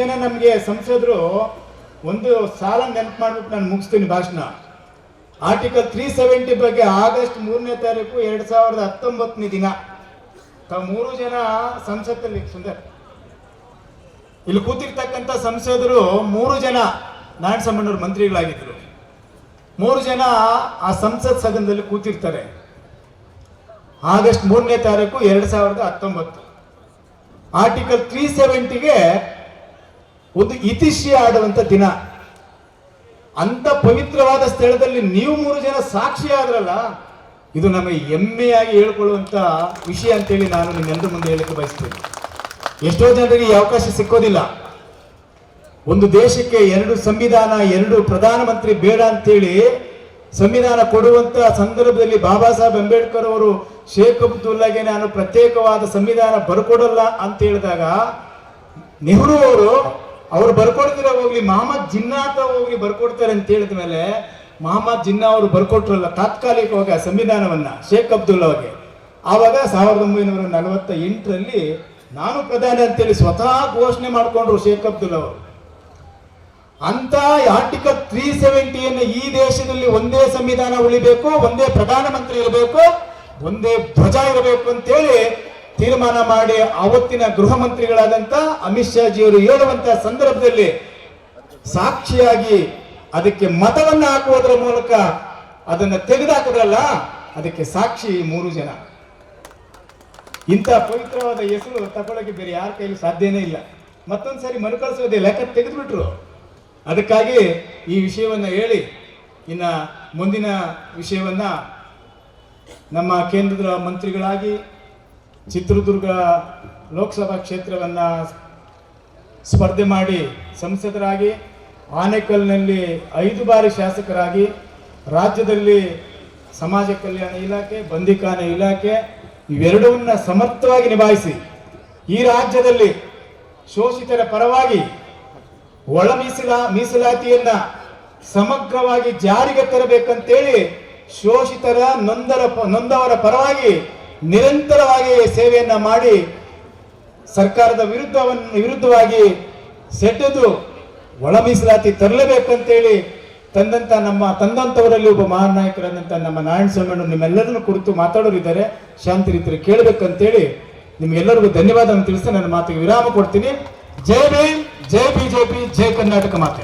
ಜನ ನಮಗೆ ಸಂಸದರು ಒಂದು ಸಾಲ ನೆನಪು ಮಾಡ್ಬಿಟ್ಟು ನಾನು ಮುಗಿಸ್ತೀನಿ ಭಾಷಣ. ಆರ್ಟಿಕಲ್ 370 ಬಗ್ಗೆ ಆಗಸ್ಟ್ 3ನೇ ತಾರೀಕು 2019 ದಿನ ತಾವು 3 ಜನ ಸಂಸತ್ತಲ್ಲಿ ಸುಂದರ್ ಇಲ್ಲಿ ಕೂತಿರ್ತಕ್ಕಂಥ ಸಂಸದರು 3 ಜನ ನಾರಾಯಣಸ್ವಾಮಿಯವರು ಮಂತ್ರಿಗಳಾಗಿದ್ದರು. 3 ಜನ ಆ ಸಂಸತ್ ಸದನದಲ್ಲಿ ಕೂತಿರ್ತಾರೆ. ಆಗಸ್ಟ್ 3ನೇ ತಾರೀಕು 2019 ಆರ್ಟಿಕಲ್ 370ಗೆ ಒಂದು ಇತಿಶ್ರೀ ಆಡುವಂತ ದಿನ. ಅಂತ ಪವಿತ್ರವಾದ ಸ್ಥಳದಲ್ಲಿ ನೀವು 3 ಜನ ಸಾಕ್ಷಿ ಆದ್ರಲ್ಲ, ಇದು ನಮಗೆ ಹೆಮ್ಮೆಯಾಗಿ ಹೇಳ್ಕೊಳ್ಳುವಂತ ವಿಷಯ ಅಂತೇಳಿ ನಾನು ನಿಮ್ಮೆಲ್ಲರ ಮುಂದೆ ಹೇಳಕ್ಕೆ ಬಯಸ್ತೇನೆ. ಎಷ್ಟೋ ಜನರಿಗೆ ಈ ಅವಕಾಶ ಸಿಕ್ಕೋದಿಲ್ಲ. ಒಂದು ದೇಶಕ್ಕೆ 2 ಸಂವಿಧಾನ 2 ಪ್ರಧಾನಮಂತ್ರಿ ಬೇಡ ಅಂತೇಳಿ ಸಂವಿಧಾನ ಕೊಡುವಂತ ಸಂದರ್ಭದಲ್ಲಿ ಬಾಬಾ ಸಾಹೇಬ್ ಅಂಬೇಡ್ಕರ್ ಅವರು ಶೇಖ್ ಅಬ್ದುಲ್ಲಾಗೆ ನಾನು ಪ್ರತ್ಯೇಕವಾದ ಸಂವಿಧಾನ ಬರ್ಕೊಡಲ್ಲ ಅಂತ ಹೇಳಿದಾಗ ನೆಹರು ಅವರು ಬರ್ಕೊಡ್ತೀರ ಹೋಗ್ಲಿ, ಮಹಮ್ಮದ್ ಜಿನ್ನಾ ಅಂತ ಹೋಗ್ಲಿ ಬರ್ಕೊಡ್ತಾರೆ ಅಂತ ಹೇಳಿದ ಮೇಲೆ ಮಹಮ್ಮದ್ ಜಿನ್ನಾ ಅವರು ಬರ್ಕೊಟ್ರಲ್ಲ ತಾತ್ಕಾಲಿಕವಾಗಿ ಸಂವಿಧಾನವನ್ನ ಶೇಖ್ ಅಬ್ದುಲ್ಲಾ ಅವರಿಗೆ. ಆವಾಗ 1948ರಲ್ಲಿ ನಾನು ಪ್ರಧಾನಿ ಅಂತೇಳಿ ಸ್ವತಃ ಘೋಷಣೆ ಮಾಡಿಕೊಂಡ್ರು ಶೇಖ್ ಅಬ್ದುಲ್ಲಾ ಅವರು. ಅಂತ ಆರ್ಟಿಕಲ್ 370 ಈ ದೇಶದಲ್ಲಿ ಒಂದೇ ಸಂವಿಧಾನ ಉಳಿಬೇಕು, ಒಂದೇ ಪ್ರಧಾನಮಂತ್ರಿ ಇರಬೇಕು, ಒಂದೇ ಧ್ವಜ ಇರಬೇಕು ಅಂತೇಳಿ ತೀರ್ಮಾನ ಮಾಡಿ ಅವತ್ತಿನ ಗೃಹ ಮಂತ್ರಿಗಳಾದಂತ ಅಮಿತ್ ಶಾ ಜಿಯವರು ಹೇಳುವಂತ ಸಂದರ್ಭದಲ್ಲಿ ಸಾಕ್ಷಿಯಾಗಿ ಅದಕ್ಕೆ ಮತವನ್ನ ಹಾಕುವುದರ ಮೂಲಕ ಅದನ್ನ ತೆಗೆದುಹಾಕಿದ್ರಲ್ಲ, ಅದಕ್ಕೆ ಸಾಕ್ಷಿ 3 ಜನ. ಇಂಥ ಪವಿತ್ರವಾದ ಹೆಸರು ತಗೊಳ್ಳಕ್ಕೆ ಬೇರೆ ಯಾರ ಕೈಲಿ ಸಾಧ್ಯನೇ ಇಲ್ಲ. ಮತ್ತೊಂದ್ಸರಿ ಮರುಕಳಿಸೋದಿಲ್ಲ, ಯಾಕಂದ್ರೆ ತೆಗೆದುಬಿಟ್ರು. ಅದಕ್ಕಾಗಿ ಈ ವಿಷಯವನ್ನ ಹೇಳಿ ಇನ್ನ ಮುಂದಿನ ವಿಷಯವನ್ನ ನಮ್ಮ ಕೇಂದ್ರದ ಮಂತ್ರಿಗಳಾಗಿ ಚಿತ್ರದುರ್ಗ ಲೋಕಸಭಾ ಕ್ಷೇತ್ರವನ್ನ ಸ್ಪರ್ಧೆ ಮಾಡಿ ಸಂಸದರಾಗಿ, ಆನೇಕಲ್ನಲ್ಲಿ 5 ಬಾರಿ ಶಾಸಕರಾಗಿ, ರಾಜ್ಯದಲ್ಲಿ ಸಮಾಜ ಕಲ್ಯಾಣ ಇಲಾಖೆ, ಬಂದಿಖಾನೆ ಇಲಾಖೆ ಇವೆರಡನ್ನ ಸಮರ್ಥವಾಗಿ ನಿಭಾಯಿಸಿ ಈ ರಾಜ್ಯದಲ್ಲಿ ಶೋಷಿತರ ಪರವಾಗಿ ಒಳ ಮೀಸಲಾತಿಯನ್ನ ಸಮಗ್ರವಾಗಿ ಜಾರಿಗೆ ತರಬೇಕಂತೇಳಿ ಶೋಷಿತರ ನೊಂದವರ ಪರವಾಗಿ ನಿರಂತರವಾಗಿ ಸೇವೆಯನ್ನ ಮಾಡಿ ಸರ್ಕಾರದ ವಿರುದ್ಧವಾಗಿ ಸೆಟೆದು ಒಳ ಮೀಸಲಾತಿ ತರಲೇಬೇಕಂತೇಳಿ ತಂದಂತವರಲ್ಲಿ ಒಬ್ಬ ಮಹಾನ್ ನಾಯಕರಾದಂಥ ನಮ್ಮ ನಾರಾಯಣಸ್ವಾಮಿ ನಿಮ್ಮೆಲ್ಲರನ್ನು ಕುರಿತು ಮಾತಾಡೋರಿದ್ದಾರೆ. ಶಾಂತಿ ರೀತಿಯಲ್ಲಿ ಕೇಳಬೇಕಂತೇಳಿ ನಿಮ್ಗೆಲ್ಲರಿಗೂ ಧನ್ಯವಾದ ತಿಳಿಸಿ ನನ್ನ ಮಾತಿಗೆ ವಿರಾಮ ಕೊಡ್ತೀನಿ. ಜೈ ಭೀಮ್, ಜೈ ಬಿಜೆಪಿ, ಜೈ ಕರ್ನಾಟಕ ಮಾತೆ.